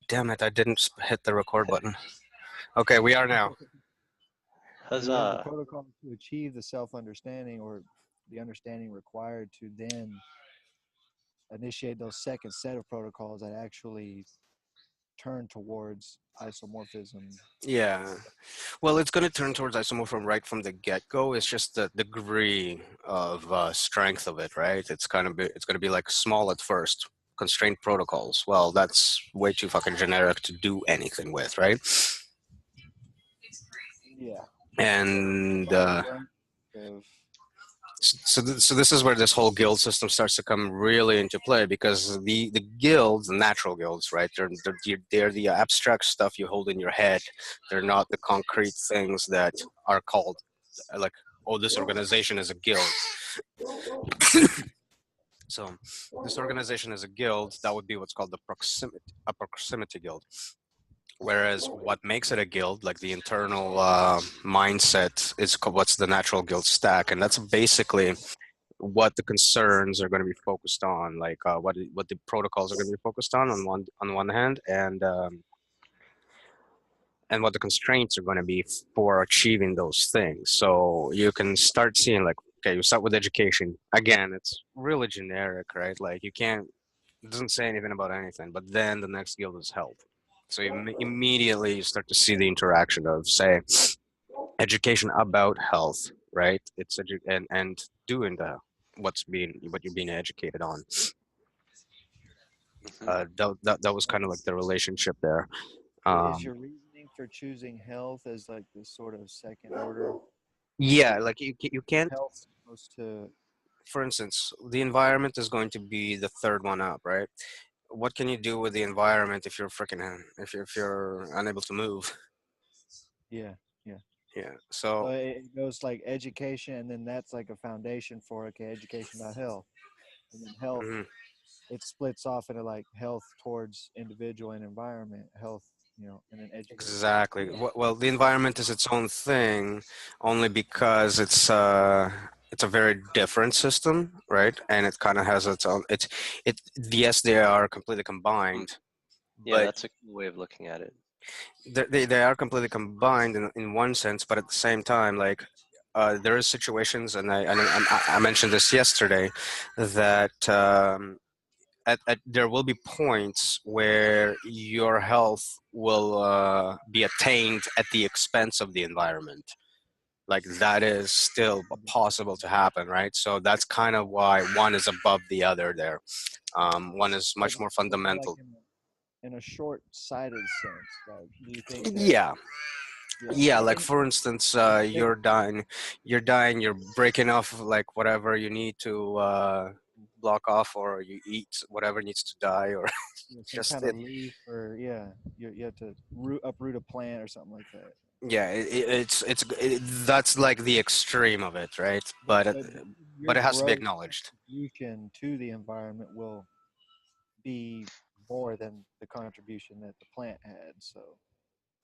Damn it, I didn't hit the record button. Okay, we are now. Yeah, the Huzzah. protocol to achieve the self-understanding or the understanding required to then initiate those second set of protocols that actually turn towards isomorphism. Yeah. Well, it's going to turn towards isomorphism right from the get-go. It's just the degree of strength of it, right? It's going to be like small at first. Constraint protocols. Well, that's way too fucking generic to do anything with, right? Yeah. And Of, so this is where this whole guild system starts to come really into play, because the guilds, the natural guilds, right? They're the abstract stuff you hold in your head. They're not the concrete things that are called like, oh, this organization is a guild. So this organization is a guild. That would be what's called a proximity guild. Whereas what makes it a guild, like the internal mindset, is what's the natural guild stack, and that's basically what the concerns are going to be focused on, like what the protocols are going to be focused on one hand, and what the constraints are going to be for achieving those things. So you can start seeing, like, okay, you start with education. Again, it's really generic, right? Like, you can't, it doesn't say anything about anything. But then the next guild is health. So immediately you start to see the interaction of, say, education about health, right? And doing the what you're being educated on. Hmm. That was kind of like the relationship there. is Um, your reasoning for choosing health as like this sort of second order? yeah, Is like you can't. health supposed to? For instance, the environment is going to be the third one up, right? What can you do with the environment if you're freaking if you're unable to move? Yeah, yeah. Yeah. So So it goes like education, and then that's like a foundation for okay, education about health, and then health. mhm, It splits off into like health towards individual and environment, health, and then education. exactly. Well, the environment is its own thing, only because it's a very different system, right? And it kind of has its own. It. Yes, they are completely combined, Yeah, but that's a cool way of looking at it. they are completely combined in one sense, but at the same time, like, there is situations, and I mentioned this yesterday, that there will be points where your health will be attained at the expense of the environment. Like, that is still possible to happen, right? So that's kind of why one is above the other there. One is Like much more more like fundamental. in a short-sighted sense. Like, do you think that? Yeah. Yeah, Yeah, like, and for instance, think you're breaking off, like, whatever you need to block off, or you eat whatever needs to die, or some just kind it. of leaf, or yeah, you have to uproot a plant or something like that. Yeah, that's like the extreme of it, right? But your But it has to be gross acknowledged. contribution to the environment will be more than the contribution that the plant had. So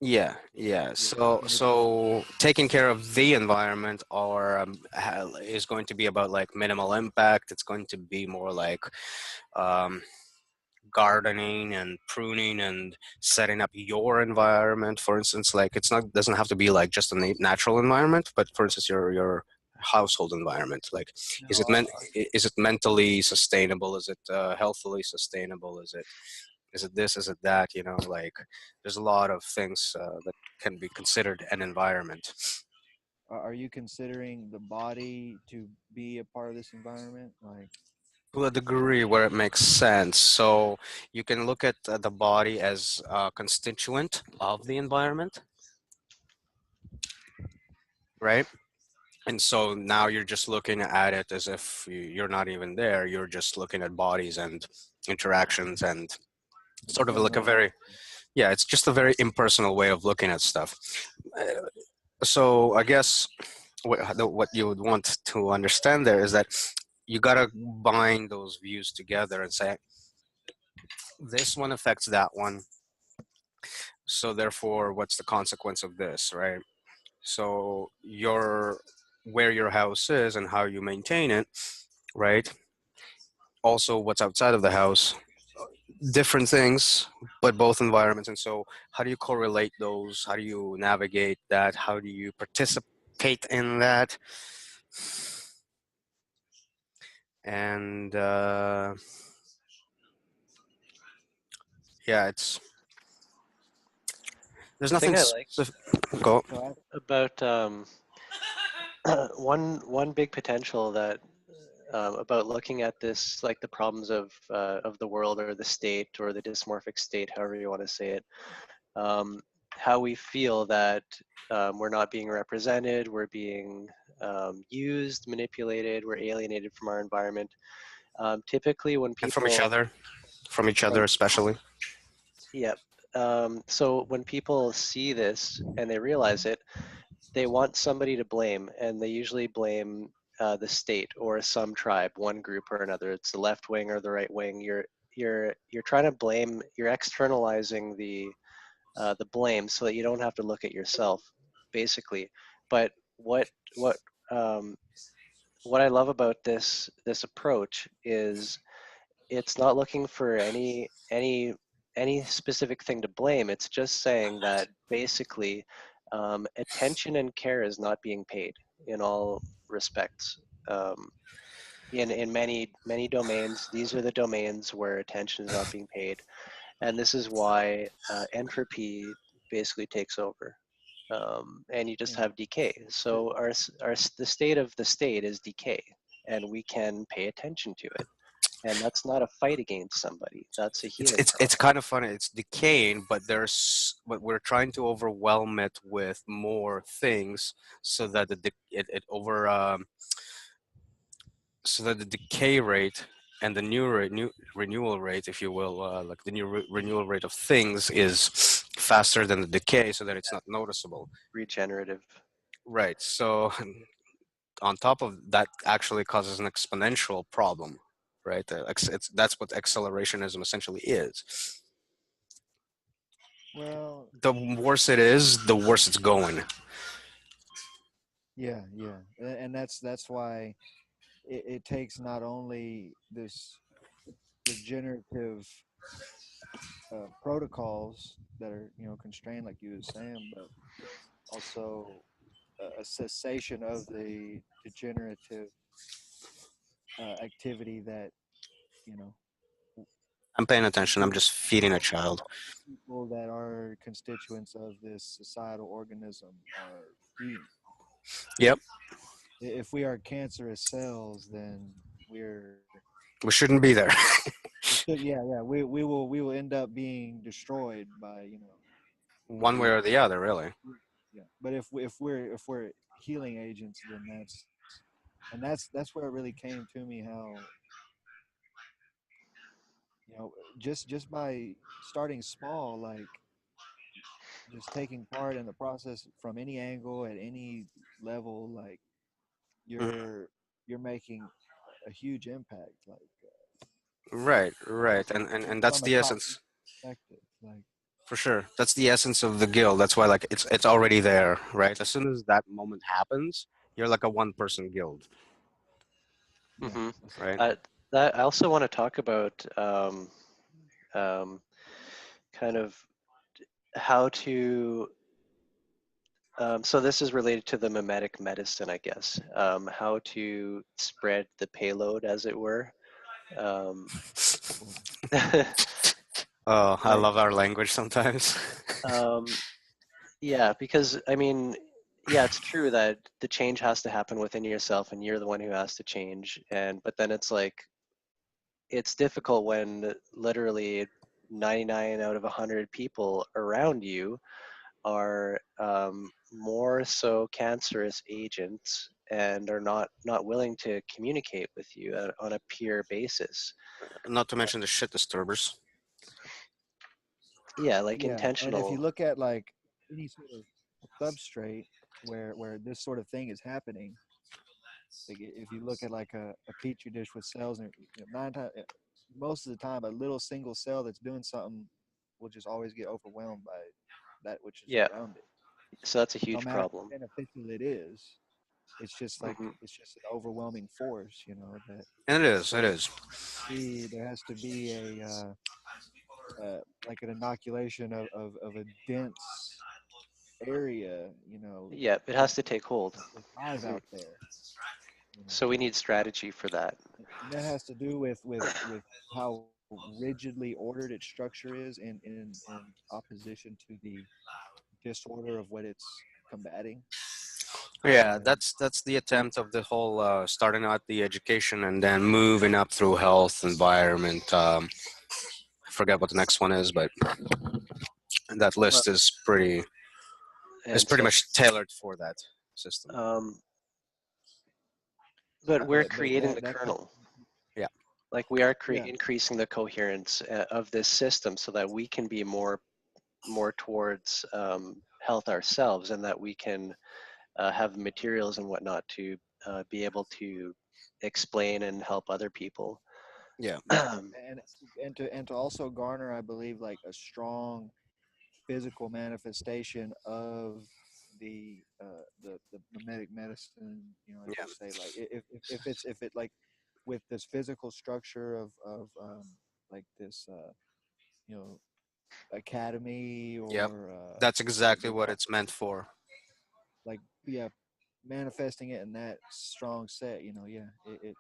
Yeah, yeah. yeah, So taking care of the environment, or is going to be about, like, minimal impact. It's going to be more like um, gardening and pruning and setting up your environment. For instance, like, it's not doesn't have to be like just a natural environment, but for instance, your household environment. Like, now, is it mentally sustainable? Is it healthily sustainable? Is it this? Is it that? Like, there's a lot of things that can be considered an environment. are you considering the body to be a part of this environment? Like, To a degree where it makes sense. So you can look at the body as a constituent of the environment, right? And so now you're just looking at it as if you're not even there. You're just looking at bodies and interactions, and it's sort of still like a not. very, yeah, it's just a very impersonal way of looking at stuff. So I guess what you would want to understand there is that you got to bind those views together and say, this one affects that one. So therefore, what's the consequence of this, right? So where your house is and how you maintain it, right? Also, what's outside of the house, different things, but both environments. And so, how do you correlate those? How do you navigate that? How do you participate in that? And yeah, it's there's The thing nothing I like specific. Go. So I, about one big potential that about looking at this, like the problems of the world or the state or the dysmorphic state, however you want to say it, um, how we feel that we're not being represented, we're being used, manipulated, we're alienated from our environment. Typically, when And people from each other from especially. yeah, so when people see this and they realize it, they want somebody to blame, and they usually blame the state or some tribe, one group or another. It's the left wing or the right wing. You're trying to blame. You're externalizing the blame so that you don't have to look at yourself, basically. But what um, what I love about this approach is it's not looking for any specific thing to blame. It's just saying that basically attention and care is not being paid in all respects. Um, in many domains, these are the domains where attention is not being paid, and this is why entropy basically takes over. And you just yeah, have decay. the, So the state of the state is decay, and we can pay attention to it. And that's not a fight against somebody. That's a it's healing it's it's process. kind of funny. It's decaying, but we're trying to overwhelm it with more things so that it over so that the decay rate and the new renewal rate, if you will, like the renewal rate of things is faster than the decay, so that it's not noticeable. Regenerative. Right. So on top of that, actually causes an exponential problem. Right. That's what accelerationism essentially is. well, The worse it is, the worse it's going. yeah, yeah, and that's why it takes not only this regenerative protocols that are constrained, like you were saying, but also a cessation of the degenerative activity that you know I'm paying attention. I'm we just feeding a child. people that are constituents of this societal organism are feeding. Yep. If we are cancerous cells, then we're We shouldn't be there. we should, yeah, we will end up being destroyed by One way the or the other, really. yeah. But if we're healing agents, then that's where it really came to me how just by starting small, like just taking part in the process from any angle at any level, like Mhm. you're you're making a huge impact, like Right, right. And that's from a the top essence. perspective, like For sure. That's the essence of the guild. That's why like it's already there, right? As soon as that moment happens, you're like a one person guild, yeah, hmm right? Uh, that I also want to talk about um, kind of how to. So this is related to the memetic medicine, I guess. How to spread the payload, as it were. Um, well, Oh, I like love our language sometimes. um, yeah, because I mean, yeah, it's true that the change has to happen within yourself, and you're the one who has to change. And but then it's like it's difficult when literally 99 out of 100 people around you are more so cancerous agents and are not willing to communicate with you on a peer basis. Not to mention the shit disturbers. Yeah, like yeah. And if you intentional. look at like any sort of substrate where this sort of thing is happening, like if you look at like a petri dish with cells, and nine times most of the time a little single cell that's doing something will just always get overwhelmed by that which is Yeah, around it, so that's a no huge matter problem. how beneficial it is. It's just like hmm it's just an overwhelming force, that And it is, it so is. there has to be a like an inoculation of a dense area, Yeah, it to has to take hold. to thrive Mhm. out there. You know, So we need strategy for that. and that has to do with how rigidly ordered its structure is in opposition to the disorder of what it's combating. Yeah, And that's the attempt of the whole starting out the education and then moving up through health, environment. I forget what the next one is, but that Well, list is and pretty social. much tailored for that system. Um, but we're but creating the that comes, kernel. Yeah, Like we are yeah, increasing the coherence of this system so that we can be more towards health ourselves, and that we can have materials and whatnot to be able to explain and help other people. yeah, yeah, and and to also garner, I believe, like a strong physical manifestation of the mimetic medicine, as yeah, you say, like if it like with this physical structure of like this you know academy yeah. or That's exactly the what it's meant for. like yeah, manifesting it in that strong set, yeah, it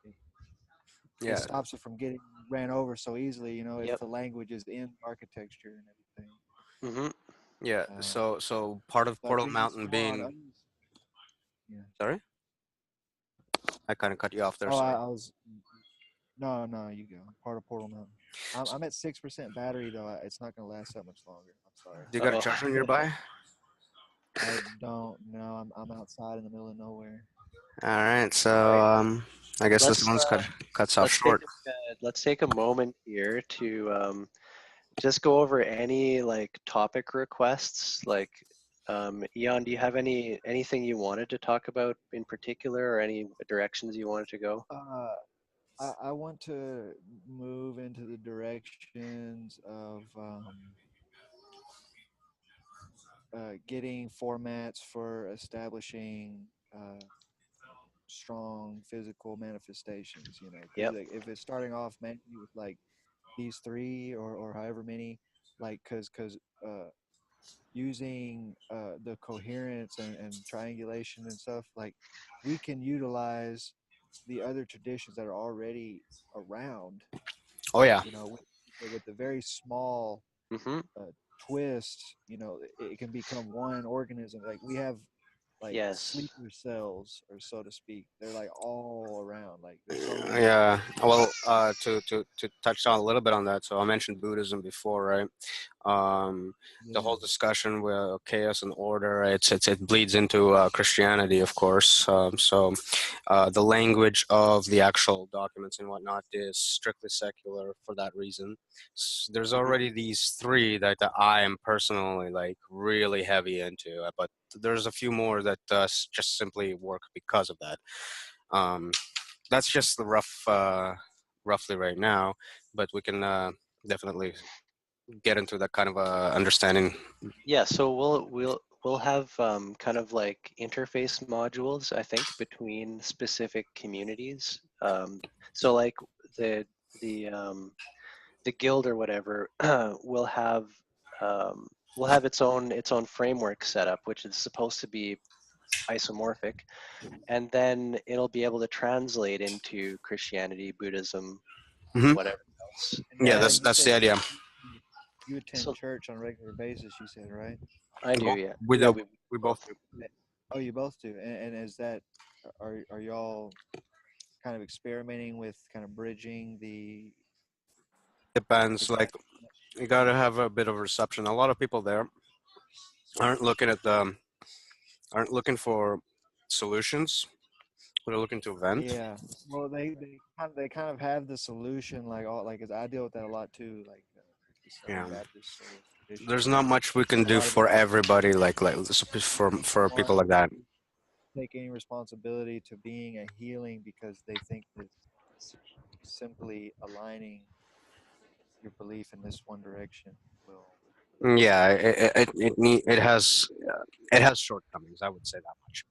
Yeah, stops it from getting ran over so easily, if Yep. the language is in architecture and everything. Hmm. yeah. uh, So part of like Portal these Mountain small being, others, yeah. sorry, I kind of cut you off there. Oh, Sorry. I was no, no. You go. Part of Portal Mountain. I'm at 6% battery though. It's not gonna last that much longer. I'm sorry. Do you got a Uh-oh. charger nearby? I don't know. I'm outside in the middle of nowhere. All right. All right. I guess this Let's one's cuts off let's take short. let's take a moment here to just go over any like topic requests. Like, Jan, do you have anything you wanted to talk about in particular, or any directions you wanted to go? Uh, I want to move into the directions of getting formats for establishing strong physical manifestations. Because Yep. like, if it's starting off maybe with like these three or however many, like because using the coherence and triangulation and stuff, like we can utilize the other traditions that are already around, Oh yeah. with the very small Mm-hmm. uh, twist, it can become one organism. Like we have like Yes. sleeper cells, or so to speak. They're like all around. Like there's so many. Yeah. Well, to touch on a little bit on that. So I mentioned Buddhism before, right? The Yeah, whole discussion with chaos and order, it bleeds into Christianity, of course. The language of the actual documents and whatnot is strictly secular for that reason. There's Mm-hmm. already these three that I am personally like really heavy into, but there's a few more that just simply work because of that. Um, that's just the roughly right now, but we can definitely get into that kind of understanding. Yeah. So we'll have kind of like interface modules, I think, between specific communities. So like the the um, the guild or whatever um, will have its own framework set up, which is supposed to be isomorphic, and then it'll be able to translate into Christianity, Buddhism, Hmm. whatever else. Yeah, and And you that's said the idea. you attend so church on a regular basis. You said, right? I do, Well, yeah, we yeah, do. we We both both. do. Oh, you both do. And is that are y'all kind of experimenting with kind of bridging the Depends. Like gap? you gotta have a bit of reception. A lot of people there aren't looking at the aren't looking for solutions. They're looking to vent. Yeah. Well, they kind of have the solution, like all like 'cause I deal with that a lot too, like with the Southern Yeah. Baptist sort of There's tradition. not much we can A do lot of them for everybody. don't For want people like that. to take any responsibility to being a healing because they think that simply aligning your belief in this one direction will Yeah, change it. it has shortcomings. I would say that much.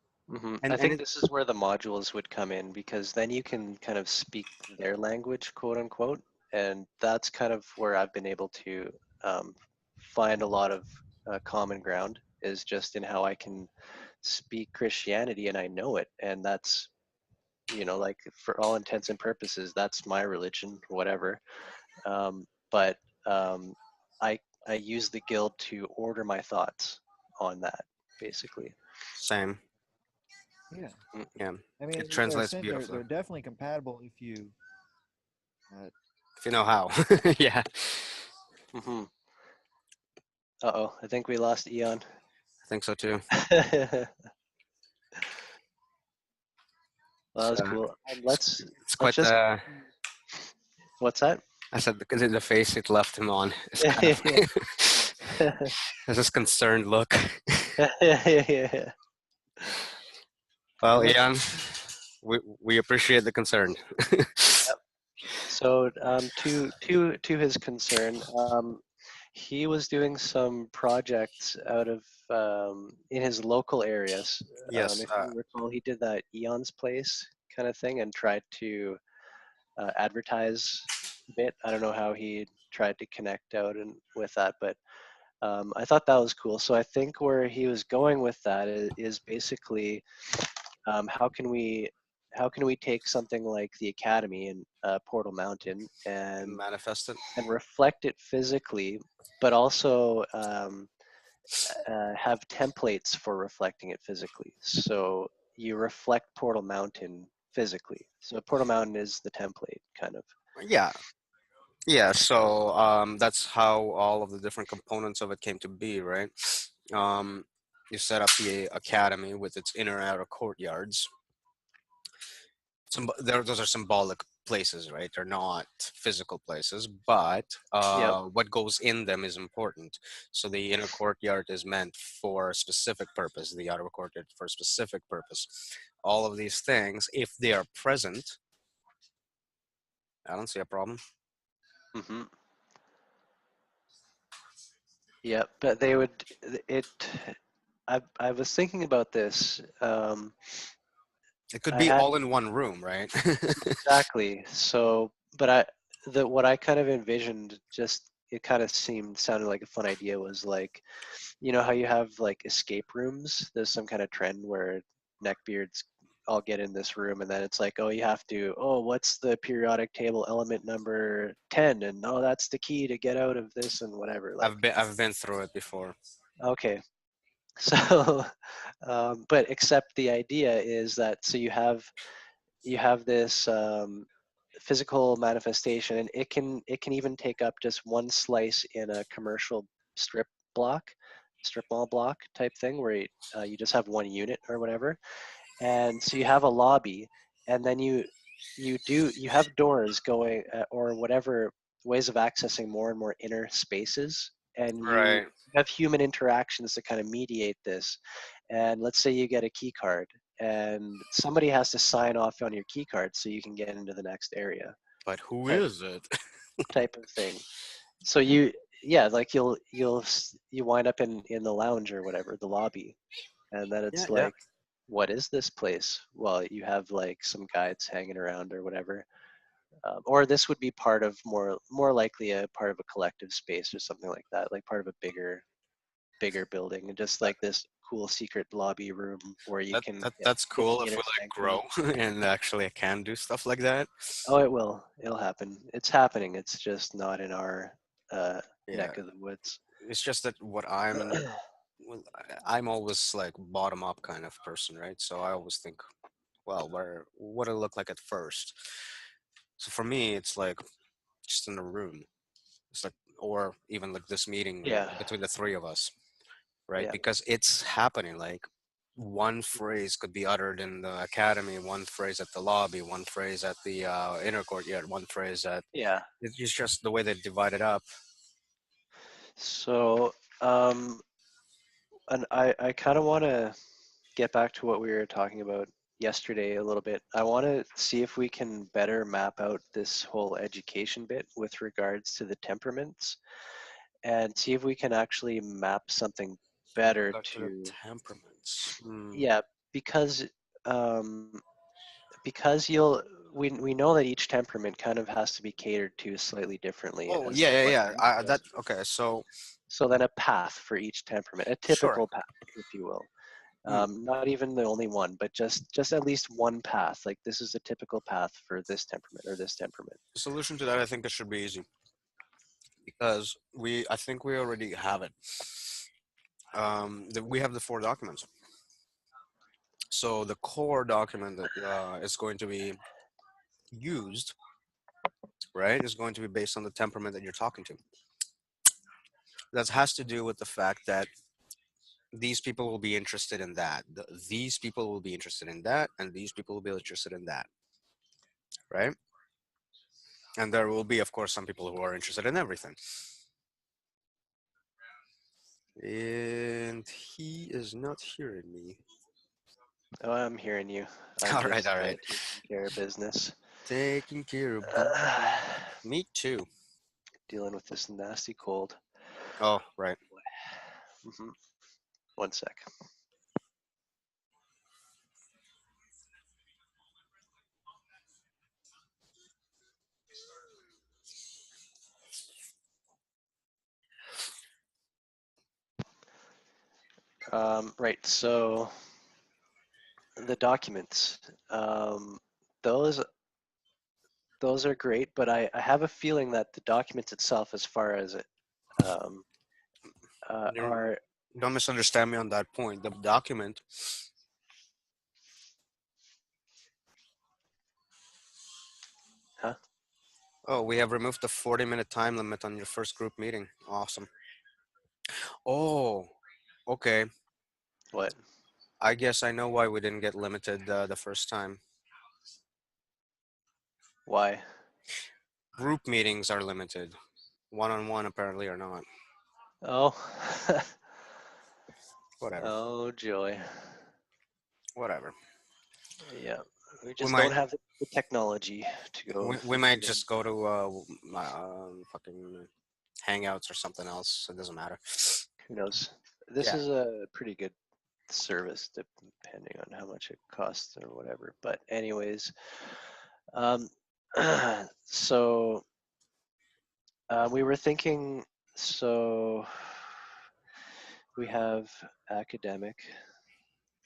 I And think this is where the modules would come in, because then you can kind of speak their language, quote unquote, and that's kind of where I've been able to. um, find a lot of common ground is just in how I can speak Christianity and I know it, and that's, like, for all intents and purposes, that's my religion, whatever. But um, I I use the guild to order my thoughts on that, basically. Same. Yeah. Mm, Yeah. I mean, It they're translates beautifully they're definitely compatible if you. if you know how. Yeah, Mm-hmm. Uh-oh, I think we lost Eon. I think so too. Well, that was So cool. it's, it's Let's quite just. the. What's that? I said because the face it left him on is kind of. There's this concerned look. Yeah. Well, Well, Ian, we appreciate the concern. So, to his concern, he was doing some projects out of in his local areas. Yes. If you recall, he did that Eon's Place kind of thing and tried to advertise a bit. I don't know how he tried to connect out and with that, but I thought that was cool. So I think where he was going with that is basically how can we take something like the Academy and Portal Mountain Manifest it. and reflect it physically, but also have templates for reflecting it physically. So you reflect Portal Mountain physically. So Portal Mountain is the template, kind of. Yeah. Yeah. So that's how all of the different components of it came to be, right? Um, you set up the academy with its inner and outer courtyards. Those are symbolic places, right? They're not physical places, but Yep. what goes in them is important. So the inner courtyard is meant for a specific purpose, the outer courtyard for a specific purpose. All of these things, if they are present, I don't see a problem. Hmm. Yep. But they would it. I was thinking about this. It could I be had all in one room, right? exactly. So, but what I kind of envisioned, just it kind of sounded like a fun idea, was like, how you have like escape rooms. There's some kind of trend where neckbeards all get in this room, and then it's like, oh, you have to, oh, what's the periodic table element number 10, and oh, that's the key to get out of this and whatever. Like, I've been through it before. okay, so, but except the idea is that so you have this physical manifestation, and it can even take up just one slice in a commercial strip block, strip mall block type thing, where you just have one unit or whatever. And so you have a lobby, and then you have doors going or whatever ways of accessing more and more inner spaces, and you Right. have human interactions to kind of mediate this. And let's say you get a key card, and somebody has to sign off on your key card so you can get into the next area, But who type is it? type of thing. So yeah, like you wind up in the lounge or whatever, the lobby, and then Yeah, it's yeah. like, what is this place? Well, you have like some guides hanging around or whatever, or this would be part of more likely a part of a collective space or something like that, like part of a bigger building, and just like this cool secret lobby room where you can That's hit cool the if inner we like sanctum. grow and actually I can do stuff like that. Oh, it will. It'll happen. It's happening. It's just not in our Yeah. neck of the woods. It's just that well, I'm always like bottom up kind of person, right? So I always think, well, what it look like at first. So for me, it's like just in a room. It's like, or even like this meeting Yeah. between the three of us, right? Yeah. Because it's happening. Like one phrase could be uttered in the academy, one phrase at the lobby, one phrase at the inner courtyard, one phrase at. Yeah. It's just the way they divide it up. So, and I kind of want to get back to what we were talking about yesterday a little bit. I want to see if we can better map out this whole education bit with regards to the temperaments, and see if we can actually map something better Back to the to, temperaments. Hmm. yeah, because um, because you'll we know that each temperament kind of has to be catered to slightly differently Oh as yeah, to yeah, what yeah. their That interests. okay. So So then a path for each temperament, a sure. typical path, if you will. Mm. Not even the only one, but just at least one path. Like this is a typical path for this temperament or this temperament. The solution to that, I think, it should be easy because I think we already have it. We have the four documents. So the core document that is going to be used, right, is going to be based on the temperament that you're talking to. That has to do with the fact that these people will be interested in that. These people will be interested in that, and these people will be interested in that, right? And there will be, of course, some people who are interested in everything. And he is not hearing me. Oh, I'm hearing you. I'm All right, just all right. taking care of business. Taking care of Uh, business. Me too. dealing with this nasty cold. Oh, right. Mhm. One sec. Right. So the documents, those those are great, but I have a feeling that the documents itself, as far as it, um, You're, are don't misunderstand me on that point. The document. huh? Oh, we have removed the 40-minute time limit on your first group meeting. Awesome. Oh, okay. What? I guess I know why we didn't get limited the first time. Why? Group meetings are limited. One-on-one apparently are not. Oh, Whatever. oh joy. Whatever. Yeah, we We just don't might have the technology to go we might to them. just go to fucking Hangouts or something else. It doesn't matter. Who knows? This Yeah. is a pretty good service, depending on how much it costs or whatever. But anyways, um, so we were thinking. So we have academic.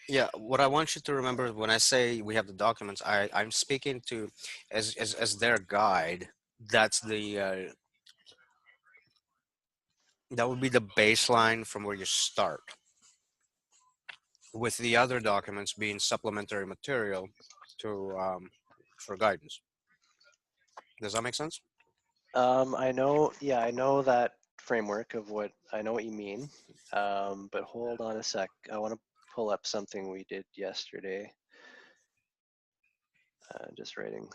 Yeah, what I want you to remember when I say we have the documents, I'm speaking to as their guide. That's the that would be the baseline from where you start. With the other documents being supplementary material to for guidance. Does that make sense? I know. Yeah, I know that framework of what I know what you mean. But hold on a sec. I want to pull up something we did yesterday. Just writing.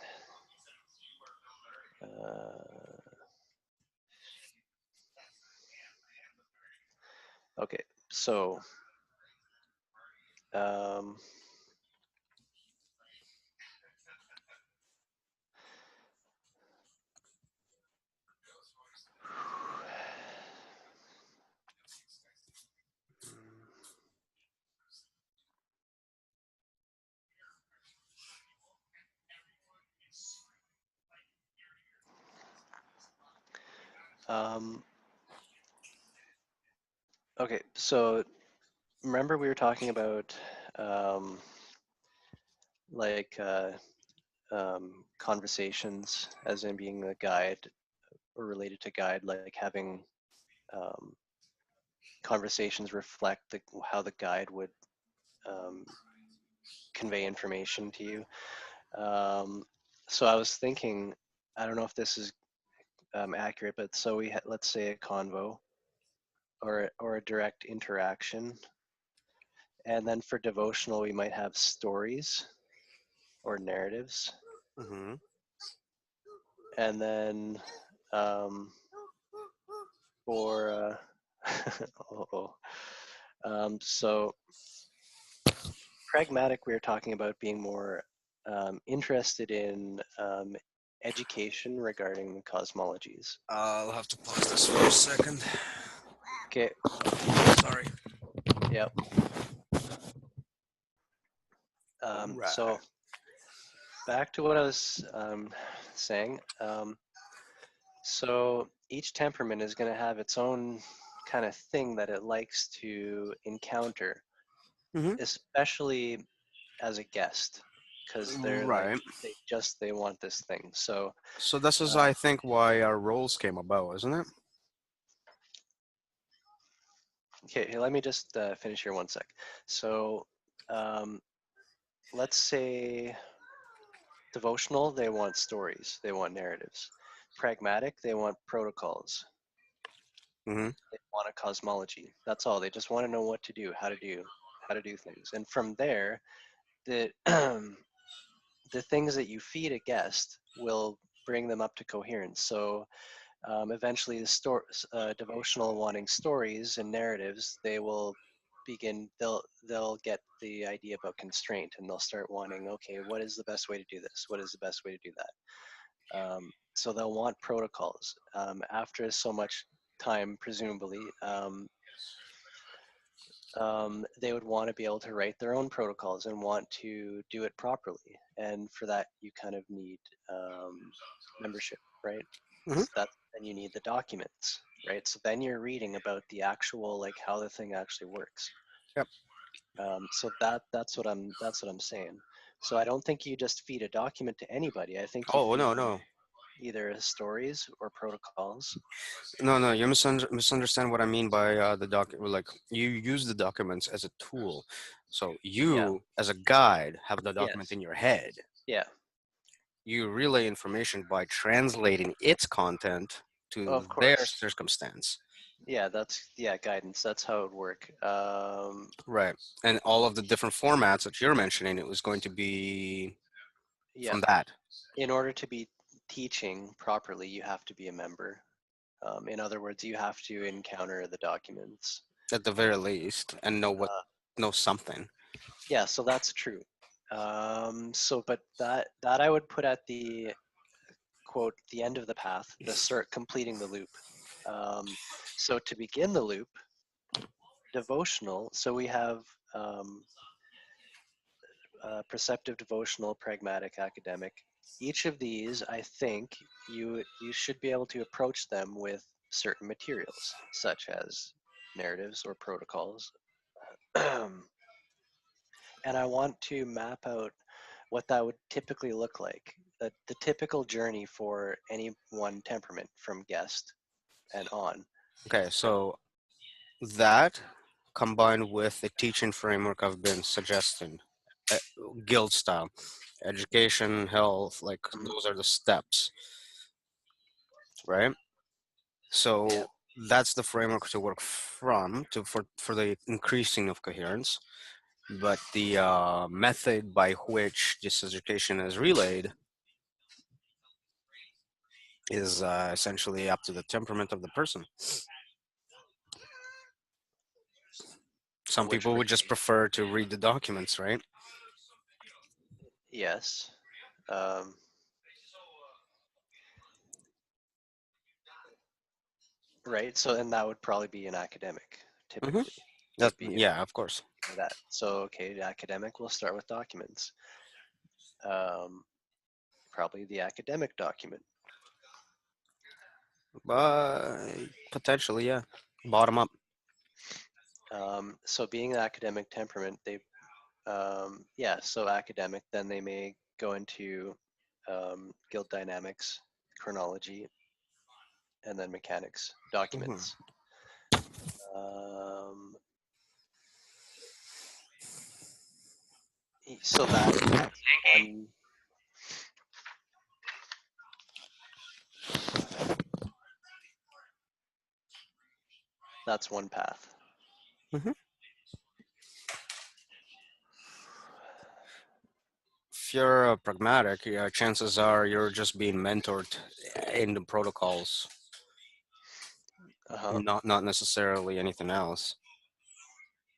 Okay, so um, um, okay, so remember we were talking about um, like conversations as in being a guide or related to guide, like having um, conversations reflect how the guide would um, convey information to you. Um, so I was thinking, I don't know if this is accurate, but so let's say a convo or a direct interaction, and then for devotional we might have stories or narratives, Mm-hmm. and then um, for oh, so pragmatic, we were talking about being more interested in education regarding cosmologies. I'll have to pause this for a second. Okay, Sorry. yep. All So right. back to what I was saying. So each temperament is going to have its own kind of thing that it likes to encounter, Hmm. especially as a guest, because they're like Right. they want this thing. So So this is, uh, I think, why our roles came about, isn't it? okay, here, let me just finish here one sec. So um, let's say devotional, they want stories, they want narratives. Pragmatic, they want protocols, Hmm. they want a cosmology. That's all. They just want to know what to do, how to do things. And from there, the the things that you feed a guest will bring them up to coherence. So eventually, the devotional wanting stories and narratives, they will begin. They'll get the idea about constraint, and they'll start wanting. Okay, what is the best way to do this? What is the best way to do that? So they'll want protocols. After so much time, presumably, they would want to be able to write their own protocols and want to do it properly. And for that, you kind of need membership, right? Hmm. Then you need the documents, right? So then you're reading about the actual, like how the thing actually works. Yep. So that's what I'm saying. So I don't think you just feed a document to anybody. I think you Oh, feed no, them no. either stories or protocols. No, no, you misunderstand what I mean by the doc. Like, you use the documents as a tool. So Yeah. you, as a guide, have the document Yes. in your head. Yeah. You relay information by translating its content to Of their course. circumstance. Yeah. That's yeah guidance. That's how it would work. Right. And all of the different formats that you're mentioning, it was going to be Yeah. from that In order to be teaching properly, you have to be a member. In other words, you have to encounter the documents. at the very least and Uh, know something. yeah, so that's true. But that I would put at the quote the end of the path, the cert completing the loop. Um, so to begin the loop, devotional. So we have um, perceptive, devotional, pragmatic, academic. Each of these, I think, you should be able to approach them with certain materials, such as narratives or protocols. And I want to map out what that would typically look like, the typical journey for any one temperament from guest and on. Okay, so that combined with the teaching framework I've been suggesting, uh, guild style, education, health, like Mhm. those are the steps, right? Yeah, So that's the framework to work from for the increasing of coherence. But the method by which this education is relayed is essentially up to the temperament of the person. Some which people would would just prefer to read the documents, right? yes. Um, right. So, and that would probably be an academic, Hmm. typically, That, would be yeah, of course. that. So, okay, the academic, we'll start with documents. Um, Probably the academic document. But potentially, yeah. Bottom up. So, being an academic temperament, yeah, so academic, then they may go into guild dynamics, chronology, and then mechanics, Hmm. documents. Um, so one, that's one path. Hmm. If you're pragmatic, yeah, chances are you're just being mentored in the protocols, Uh-huh. not necessarily anything else.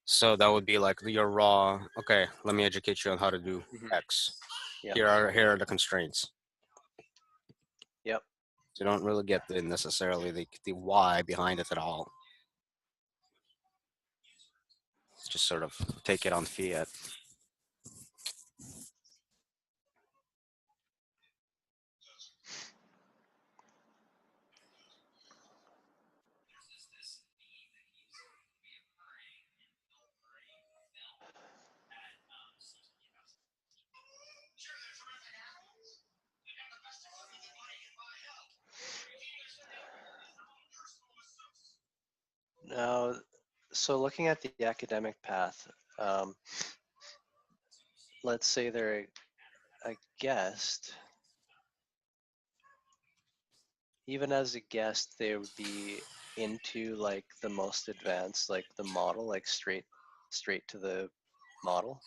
So that would be like your raw. Okay, let me educate you on how to do Hmm. X. Yeah. Here are the constraints. Yep. So you don't really get the necessarily the why behind it at all. Just sort of take it on fiat. Now, so looking at the academic path, um, let's say they're a guest. Even as a guest, they would be into like the most advanced, like the model, like straight to the model.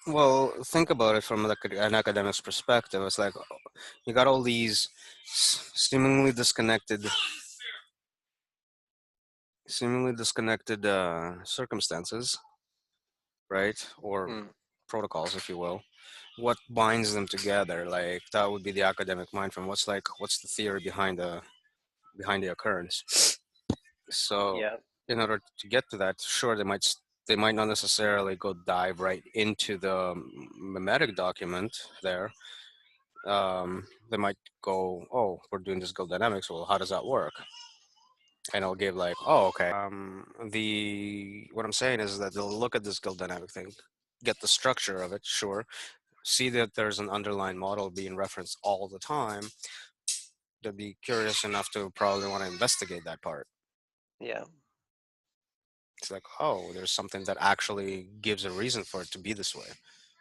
Well, think about it from like an academic's perspective. It's like you got all these seemingly disconnected circumstances, right? Or Hmm. protocols, if you will. What binds them together? Like that would be the academic mind from what's the theory behind the occurrence. So, Yeah, in order to get to that, sure, they might not necessarily go dive right into the memetic document there. They might go, oh, we're doing this guild dynamics. Well, how does that work? And I'll give like, oh, okay. The what I'm saying is that they'll look at this guild dynamic thing, get the structure of it, sure, see that there's an underlying model being referenced all the time. They'll be curious enough to probably want to investigate that part. yeah, It's like, oh, there's something that actually gives a reason for it to be this way.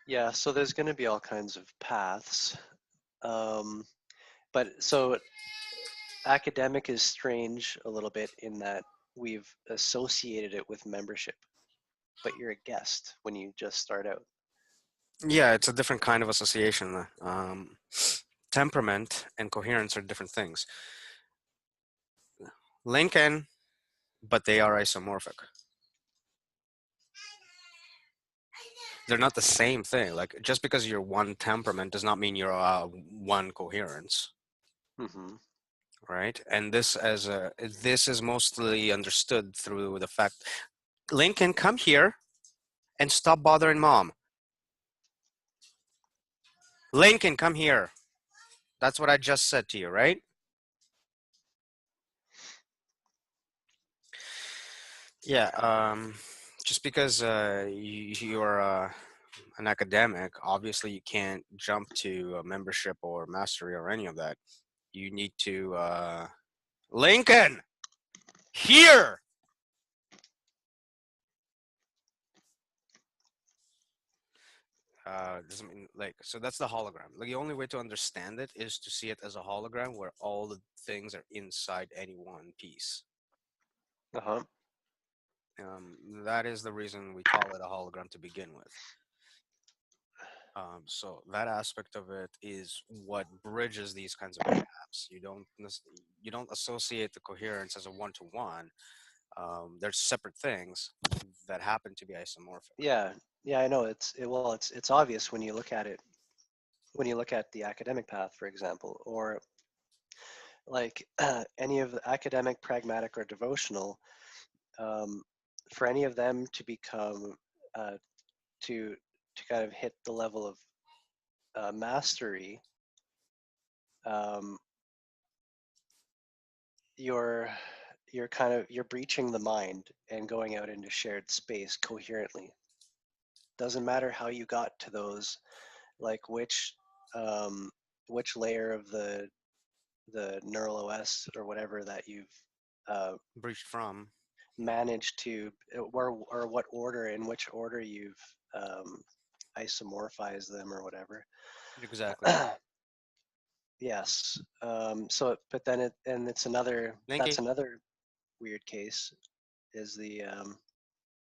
yeah. So there's going to be all kinds of paths. Um, but so academic is strange a little bit in that we've associated it with membership, but you're a guest when you just start out. Yeah, it's a different kind of association. Temperament and coherence are different things. Lincoln, but they are isomorphic. They're not the same thing. Like just because you're one temperament does not mean you're one coherence, Hmm. right? And this is mostly understood through the fact, Lincoln, come here and stop bothering mom. Lincoln, come here. That's what I just said to you, right? Yeah. Just because you're an academic, obviously you can't jump to membership or mastery or any of that. You need to Lincoln here. Doesn't mean like so that's the hologram. Like the only way to understand it is to see it as a hologram where all the things are inside any one piece. Uh-huh. That is the reason we call it a hologram to begin with. So that aspect of it is what bridges these kinds of gaps. You don't associate the coherence as a one to one. There's separate things that happen to be isomorphic. Yeah, yeah, I know. Well, it's obvious when you look at it, when you look at the academic path, for example, or like any of the academic, pragmatic, or devotional. Um, for any of them to become uh, to kind of hit the level of mastery, um, you're you're breaching the mind and going out into shared space coherently. Doesn't matter how you got to those, like um, which layer of the neural OS or whatever that you've uh, Breached from. managed to, or what order, in which order you've um, isomorphized them or whatever. Exactly. Yes. So, but then it's another, that's Linky. another weird case is the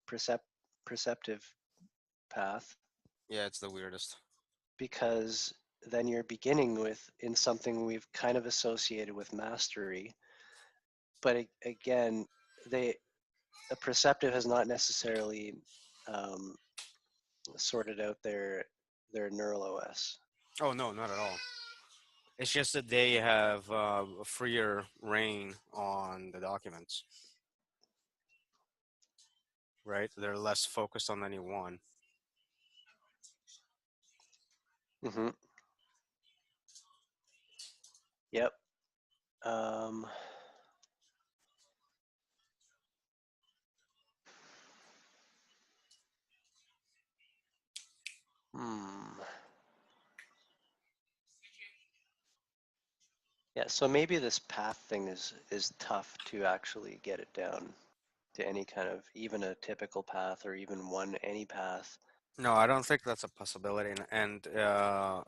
percept, perceptive path, Yeah, it's the weirdest. because then you're beginning with in something we've kind of associated with mastery, but again, they a perceptive has not necessarily um, sorted out their neural OS. Oh no, not at all. It's just that they have a freer reign on the documents, right? They're less focused on any one. Hmm. Yep. Um, hmm. Yeah, so maybe this path thing is tough to actually get it down to any kind of even a typical path or even one any path. No, I don't think that's a possibility, and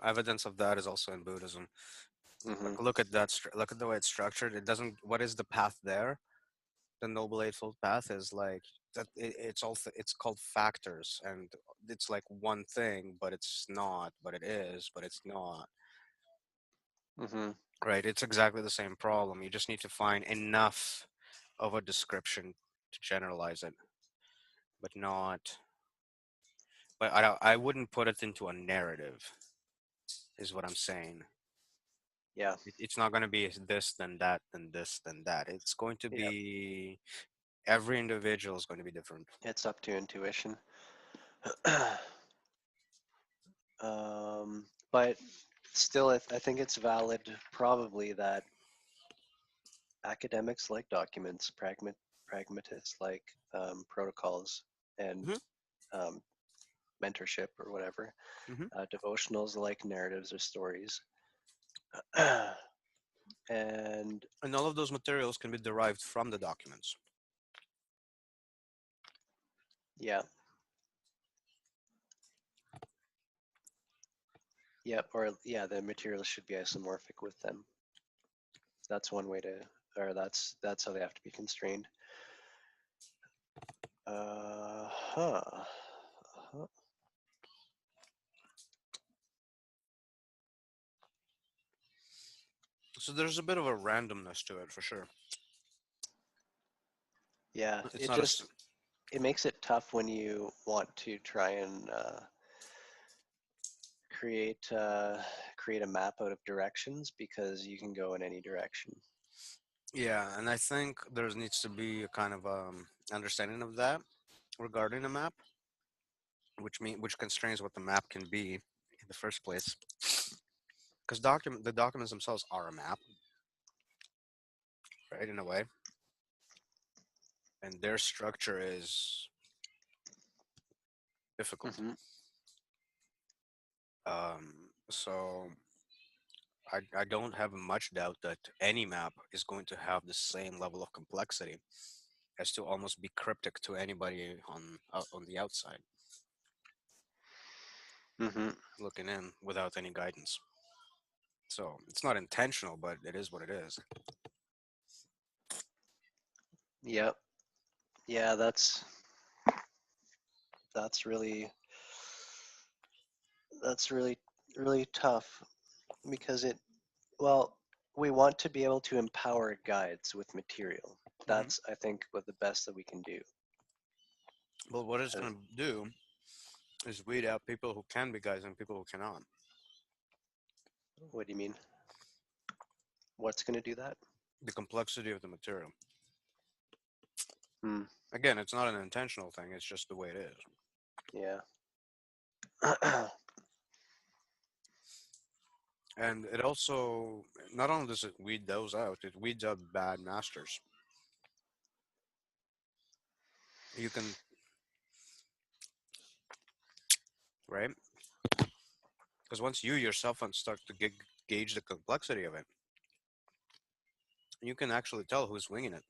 evidence of that is also in Buddhism. Hmm. Like, look at that. Look at the way it's structured. It doesn't. What is the path there? The Noble Eightfold Path is like that. It's called factors, and it's like one thing, but it's not. But it is. But it's not. Hmm. Right? It's exactly the same problem. You just need to find enough of a description to generalize it, but not. But I wouldn't put it into a narrative. Is what I'm saying. Yeah, It's not going to be this, then that, then this, then that. It's going to yeah, be every individual is going to be different. it's up to intuition. But still, I think it's valid probably that academics like documents, pragmatists like protocols and Hmm. um, mentorship or whatever, Hmm. devotionals like narratives or stories. And And all of those materials can be derived from the documents. yeah, yeah, or yeah, the materials should be isomorphic with them. That's one way to, or that's how they have to be constrained. Huh. Uh-huh. So there's a bit of a randomness to it for sure. Yeah, It's it not a. just it makes it tough when you want to try and create create a map out of directions because you can go in any direction. Yeah, and I think there needs to be a kind of understanding of that regarding a map, which constrains what the map can be in the first place. Because the documents themselves are a map, right, in a way, and their structure is difficult. Hmm. So I don't have much doubt that any map is going to have the same level of complexity as to almost be cryptic to anybody on the outside Hmm. looking in without any guidance. So it's not intentional, but it is what it is. Yep. Yeah, that's really that's really really tough because it well we want to be able to empower guides with material. Hmm. That's I think what the best that we can do. But what it's Uh, going to do is weed out people who can be guys and people who cannot. what do you mean? What's going to do that? The complexity of the material. Hmm. Again, it's not an intentional thing. It's just the way it is. Yeah. And it also not only does it weed those out, it weeds out bad masters. You can, right? Because once you yourself start to gauge the complexity of it, you can actually tell who's winging it.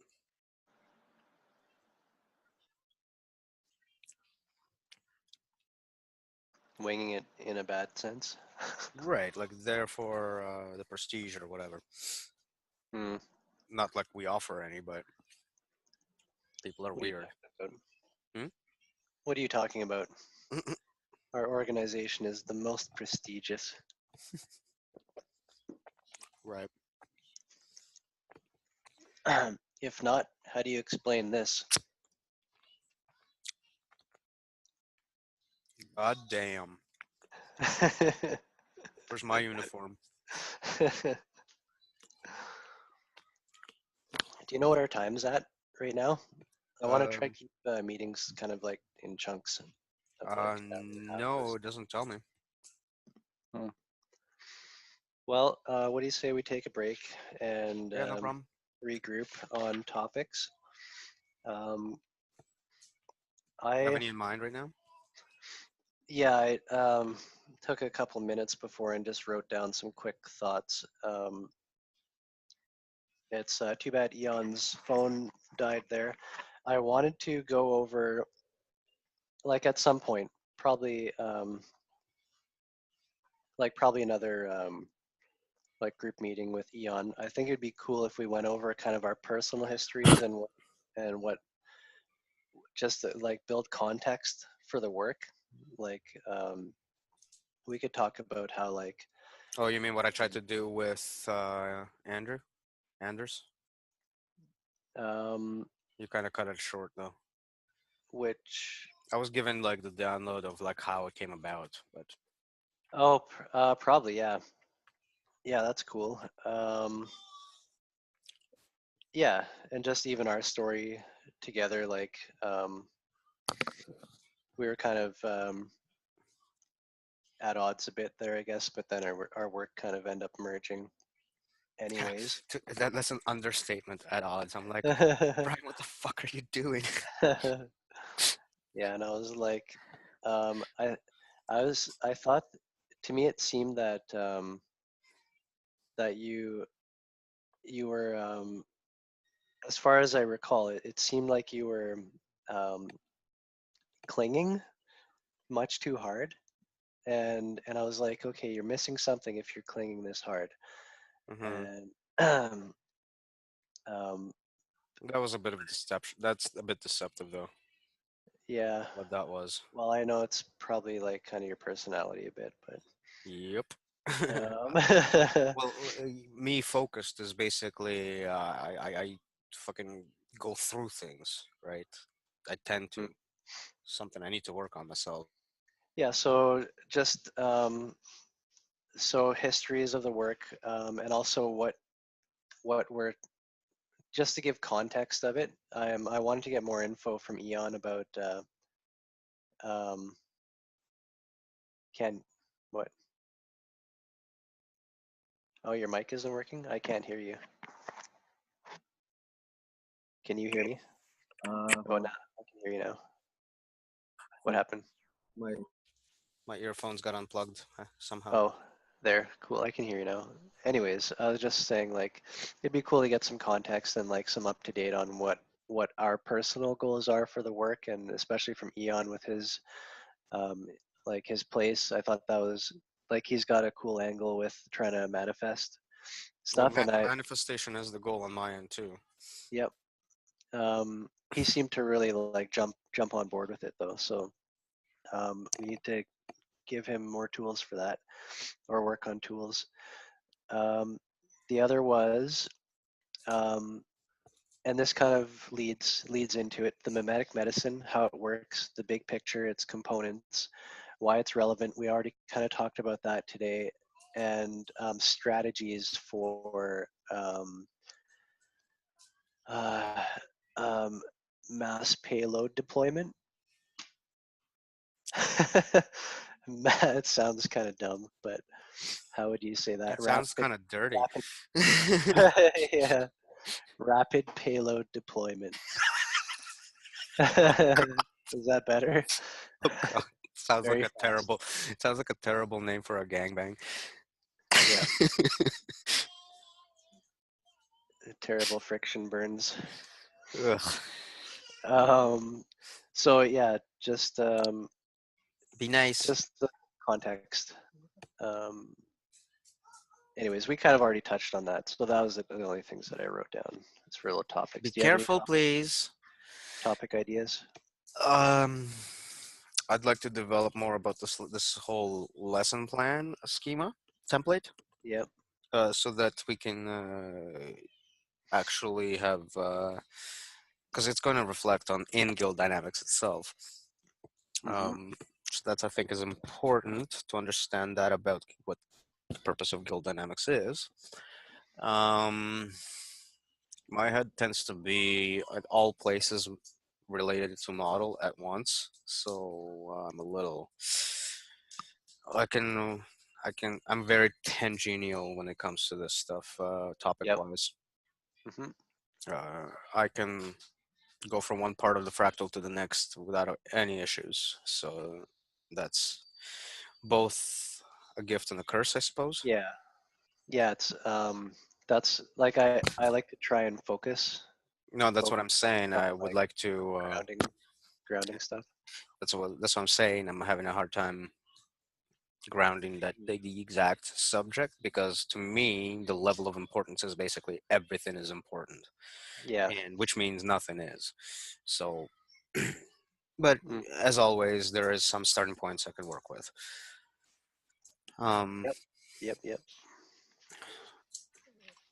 Winging it in a bad sense. Right, like therefore the prestige or whatever. Hmm. Not like we offer any, but people are What are you weird. talking about? Hmm? What are you talking about? Our organization is the most prestigious. Right. If not, how do you explain this? God damn. Where's my uniform? Do you know what our time's at right now? I want to try Um, keep meetings kind of like in chunks of like no, hours. it doesn't tell me. Hmm. Well, what do you say we take a break and Yeah, no problem. regroup on topics? Um, You have I any in mind right now? yeah, I took a couple minutes before and just wrote down some quick thoughts. It's too bad Eon's phone died there. I wanted to go over, like at some point, probably probably another like group meeting with Eon. I think it'd be cool if we went over kind of our personal histories and what just to, like build context for the work. Like we could talk about how like Oh, you mean what I tried to do with Anders? um, You kind of cut it short though. which I was given like the download of like how it came about, but probably yeah, that's cool. Yeah, and just even our story together, like we were kind of at odds a bit there, I guess, but then our work kind of end up merging anyways. that's an understatement at odds. I'm like, Brian, what the fuck are you doing? Yeah, and I was like, I thought, to me it seemed that that you were, as far as I recall, it seemed like you were um, clinging much too hard, and I was like, okay, you're missing something if you're clinging this hard, Hmm. and um, That was a bit of deception. That's a bit deceptive though. yeah. What that was. Well, I know it's probably like kind of your personality a bit, but Yep. um, Well, me focused is basically I fucking go through things, right? I tend to something I need to work on myself. yeah. So just so histories of the work, and also what we're just to give context of it. I wanted to get more info from Eon about um, can what? Oh, your mic isn't working. I can't hear you. Can you hear me? Oh, no, I can hear you now. What happened? My My earphones got unplugged somehow. Oh, there. Cool. I can hear you now. Anyways, I was just saying like it'd be cool to get some context and like some up to date on what our personal goals are for the work, and especially from Eon with his um like his place. I thought that was like he's got a cool angle with trying to manifest Well, stuff, and I manifestation is the goal on my end too. yep. He seemed to really like jump on board with it though. So we need to give him more tools for that or work on tools. Um, the other was, um, and this kind of leads into it, the memetic medicine, how it works, the big picture, its components, why it's relevant. We already kind of talked about that today, and strategies for uh, um, mass payload deployment. It sounds kind of dumb, but how would you say that? It sounds kind of dirty. Rapid, yeah, rapid payload deployment. Is that better? Oh god, sounds like Very a fast. terrible. It sounds like a terrible name for a gangbang. Yeah, terrible friction burns. Ugh. Um, so yeah, Be nice. just the context. Um, anyways, we kind of already touched on that, so that was the only things that I wrote down. It's for little topics. Be Do you have any careful, please. topic ideas? Um, I'd like to develop more about this whole lesson plan schema template, Yep. so that we can actually have, because it's going to reflect on in-guild dynamics itself. Hmm. So that's I think is important to understand that about what the purpose of guild dynamics is. Um, my head tends to be at all places related to model at once, so I'm a little. I can, I'm very tangential when it comes to this stuff, Yep. topic-wise. Hmm. I can go from one part of the fractal to the next without any issues. So that's both a gift and a curse, I suppose. Yeah. Yeah. That's like I like to try and No, that's what focus I'm saying. on I would like like to. grounding stuff. That's what I'm saying. I'm having a hard time grounding the exact subject because to me the level of importance is basically everything is important, Yeah. and which means nothing is. So, but Mm. as always, there is some starting points I can work with. Um, Yep. Yep. Yep.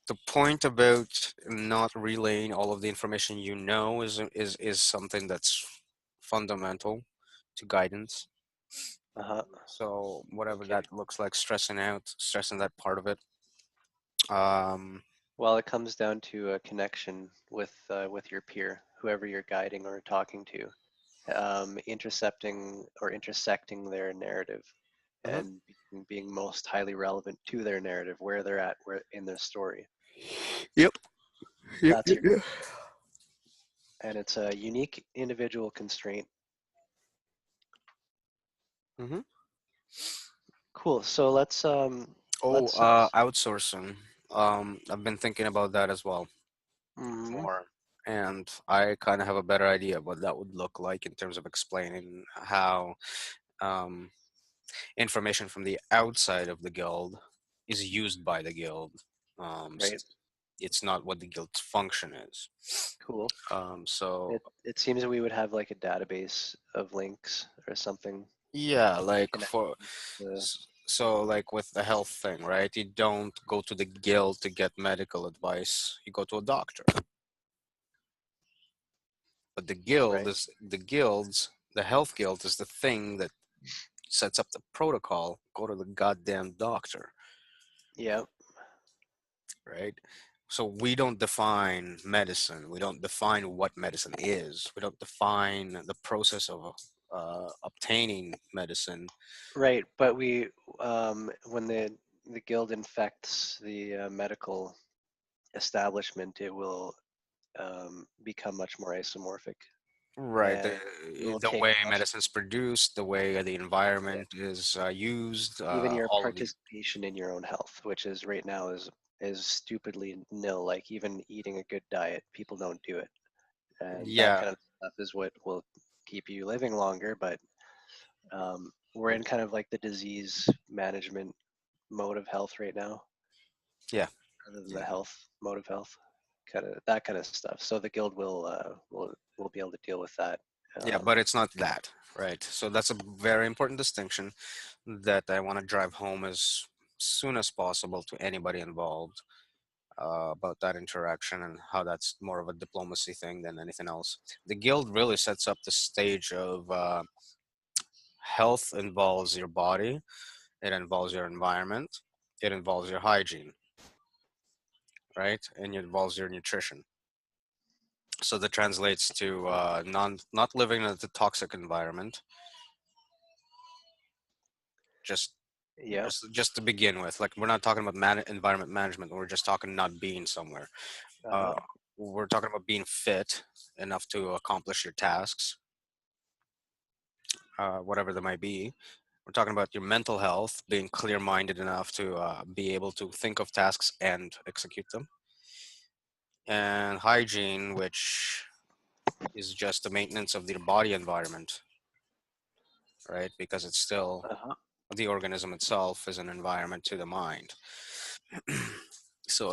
the point about not relaying all of the information you know is something that's fundamental to guidance. Uh-huh. So whatever Okay. that looks like, stressing that part of it. Um, Well, it comes down to a connection with your peer, whoever you're guiding or talking to, intercepting or intersecting their narrative, mhm. and being most highly relevant to their narrative, where they're at, where in their story. Yep. Yep. That's Yep. your, Yep. and it's a unique individual constraint. hmm Cool. So Oh, let's outsourcing. I've been thinking about that as well mhm, more, and I kind of have a better idea of what that would look like in terms of explaining how um, information from the outside of the guild is used by the guild, right. since it's not what the guild's function is. Cool. So It seems that we would have like a database of links or something yeah, like for connecting the so like with the health thing, right? You don't go to the guild to get medical advice. You go to a doctor. But right. the health guild is the thing that sets up the protocol. Go to the goddamn doctor, Yeah. right? So we don't define medicine. We don't define what medicine is. We don't define the process of obtaining medicine. Right, but when the guild infects the medical establishment, it will become much more isomorphic, Right. and it will The take way much, medicine's produced, the way the yeah, environment is used, even your all of the. participation in your own health, which is right now is stupidly nil. Like even eating a good diet, people don't do it, and that Yeah, kind of stuff is what will keep you living longer. But we're in kind of like the disease management mode of health right now, yeah, rather than the yeah. health mode of health, kind of that kind of stuff. So the guild will be able to deal with that. Yeah, Um, but it's not that, right? So that's a very important distinction that I want to drive home as soon as possible to anybody involved, about that interaction and how that's more of a diplomacy thing than anything else. The guild really sets up the stage of health involves your body, it involves your environment, it involves your hygiene, right? And it involves your nutrition. So that translates to not living in a toxic environment, just yeah. just to begin with. Like we're not talking about environment management, we're just talking not being somewhere. Uh-huh. uh, we're talking about being fit enough to accomplish your tasks, whatever they might be. We're talking about your mental health, being clear-minded enough to be able to think of tasks and execute them, and hygiene, which is just the maintenance of the body environment, right? Because it's still Uh-huh. the organism itself is an environment to the mind. So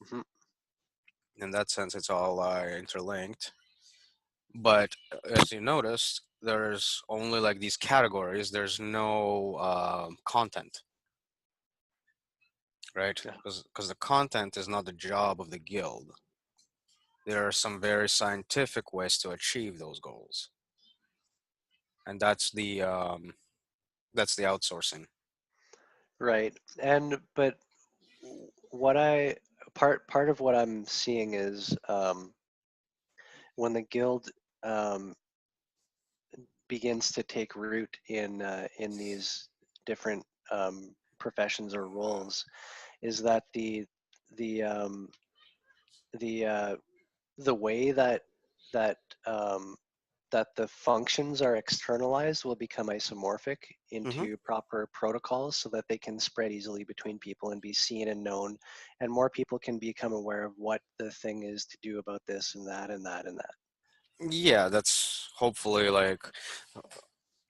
Hmm. in that sense, it's all interlinked. But as you noticed, there's only like these categories. There's no content, right? Yeah. Because the content is not the job of the guild. There are some very scientific ways to achieve those goals, and that's the outsourcing. Right. And but what I part of what I'm seeing is when the guild um, begins to take root in these different professions or roles, is that the the uh, the way that that um, that the functions are externalized will become isomorphic Hmm. into proper protocols so that they can spread easily between people and be seen and known, and more people can become aware of what the thing is to do about this and that and that and that. Yeah, that's hopefully like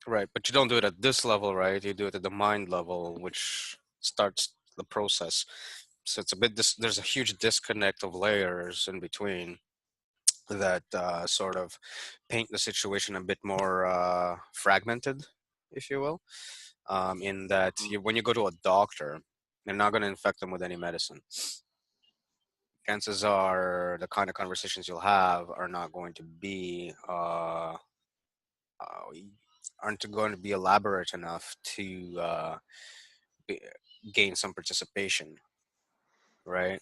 right, but you don't do it at this level, right? You do it at the mind level, which starts the process. So it's a bit there's a huge disconnect of layers in between that sort of paint the situation a bit more fragmented, if you will. In that Mhm. when you go to a doctor, you're not going to infect them with any medicine. Chances are the kind of conversations you'll have are not going to be uh, aren't going to be elaborate enough to be, gain some participation, right?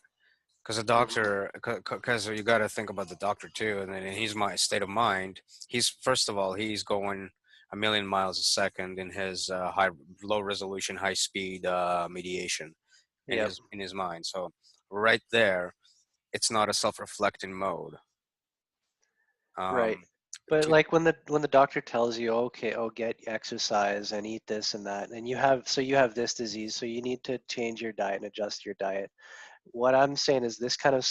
Because a Mhm. doctor, because you got to think about the doctor too, and then in his state of mind, he's first of all he's going a million miles a second in his low resolution, high speed mediation Yep. in his mind. So right there, it's not a self-reflecting mode. Right. Um, But to, like when the doctor tells you, okay, oh, get exercise and eat this and that, and you have this disease, so you need to change your diet and adjust your diet. What I'm saying is this kind of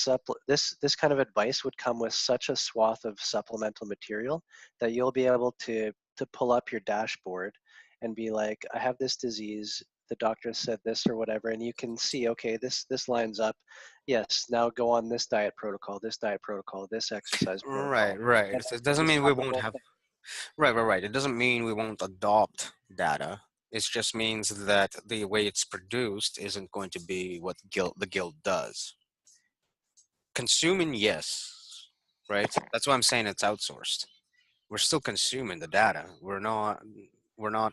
this kind of advice would come with such a swath of supplemental material that you'll be able to pull up your dashboard and be like, I have this disease, the doctor said this or whatever, and you can see, okay, this lines up. Yes, now go on this diet protocol, this exercise protocol, right, right. and It then doesn't just mean we have the won't whole have. thing. Right, right, right. It doesn't mean we won't adopt data. It just means that the way it's produced isn't going to be what the guild does. Consuming, yes, right? That's why I'm saying it's outsourced. We're still consuming the data. We're not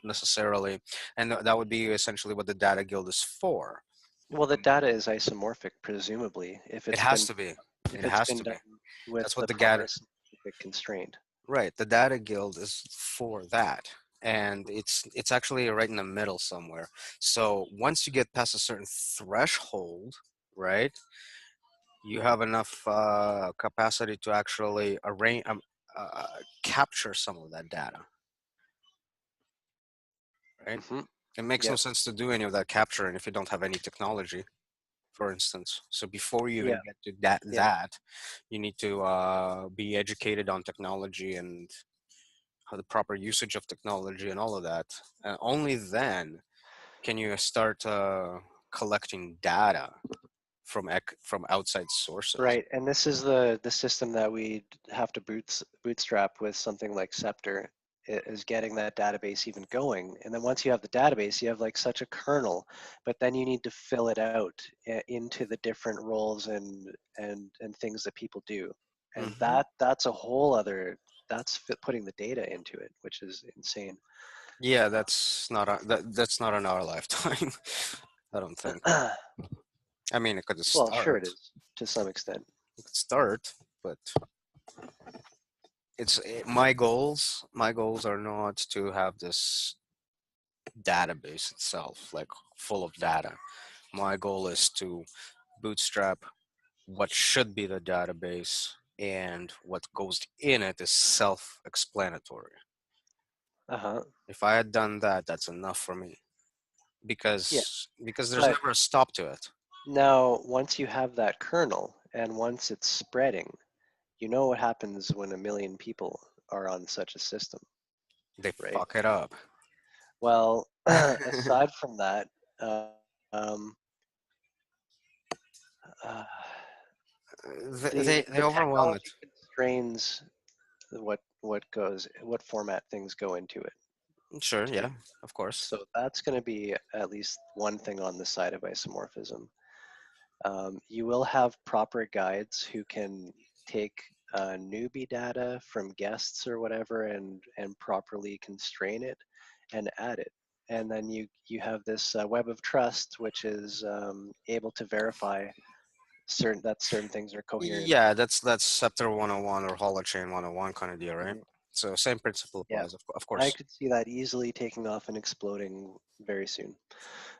necessarily, and that would be essentially what the data guild is for. Well, the data is isomorphic, presumably, It has to be. if It it's has been to done be. with That's what the the proper data. scientific constraint. Right, the data guild is for that, and it's actually right in the middle somewhere. So once you get past a certain threshold, right, you have enough capacity to actually uh, capture some of that data, right? Hmm. It makes no Yep. sense to do any of that capturing if you don't have any technology, for instance. So before you Yeah. even get to Yeah. you need to be educated on technology and how the proper usage of technology and all of that. Only then can you start collecting data from outside sources. Right. And this is the system that we have to bootstrap with something like Scepter is getting that database even going. And then once you have the database, you have like such a kernel, but then you need to fill it out into the different roles and things that people do. And Hmm. that's a whole other putting the data into it, which is insane. Yeah, that's not in our lifetime. I don't think. I mean, it could Well, sure it start. is to some extent. It could start, but my goals. My goals are not to have this database itself, like full of data. My goal is to bootstrap what should be the database, and what goes in it is self-explanatory. Uh-huh. If I had done that, that's enough for me, Yeah. because there's But never a stop to it. now, once you have that kernel and once it's spreading, you know what happens when a million people are on such a system, They right? fuck it up. Well, aside from that, um, uh, They the overwhelm it. technology constrains what format things go into it Sure, too. yeah, of course. So that's going to be at least one thing on the side of isomorphism. You will have proper guides who can take newbie data from guests or whatever and properly constrain it and add it. And then you have this web of trust, which is able to verify certain things are coherent. Yeah, that's Scepter 101 or Holochain 101 kind of deal, right? Mhm. So same principle Yeah, applies, of I course. could see that easily taking off and exploding very soon.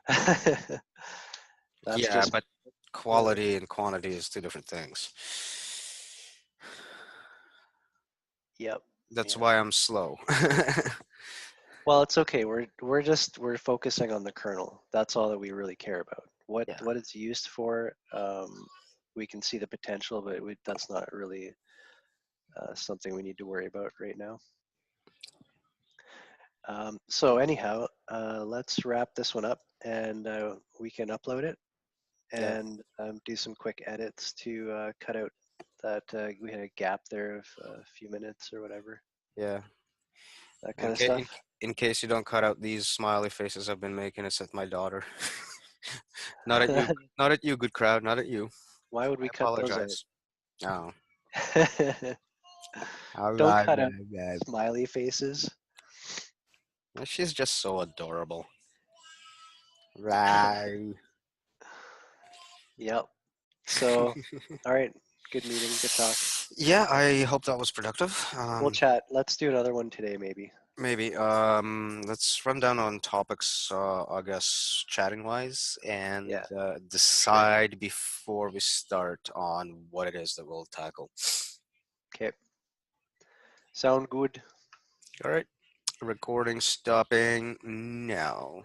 That's Yeah, just but uh, quality and quantity is two different things. yep. That's Yeah. why I'm slow. Well, it's okay. We're focusing on the kernel. That's all that we really care about. Yeah. What it's used for, we can see the potential, but that's not really something we need to worry about right now. So anyhow, let's wrap this one up, and we can upload it Yeah. and do some quick edits to cut out that we had a gap there of a few minutes or whatever, Yeah. that kind In, of ca- in, stuff. in case you don't cut out these smiley faces I've been making, it's at my daughter. Not at you. Not at you, good crowd. Not at you. Why would I we cut those apologize. Oh. out? All Don't right, cut out man. smiley faces. She's just so adorable. Right. Yep. So, all right. Good meeting. Good talk. Yeah, I hope that was productive. We'll chat. Let's do another one today, maybe. Maybe. Let's run down on topics, I guess, chatting wise, and Yeah, for sure. decide before we start on what it is that we'll tackle. Okay. Sound good? All right. Recording stopping now.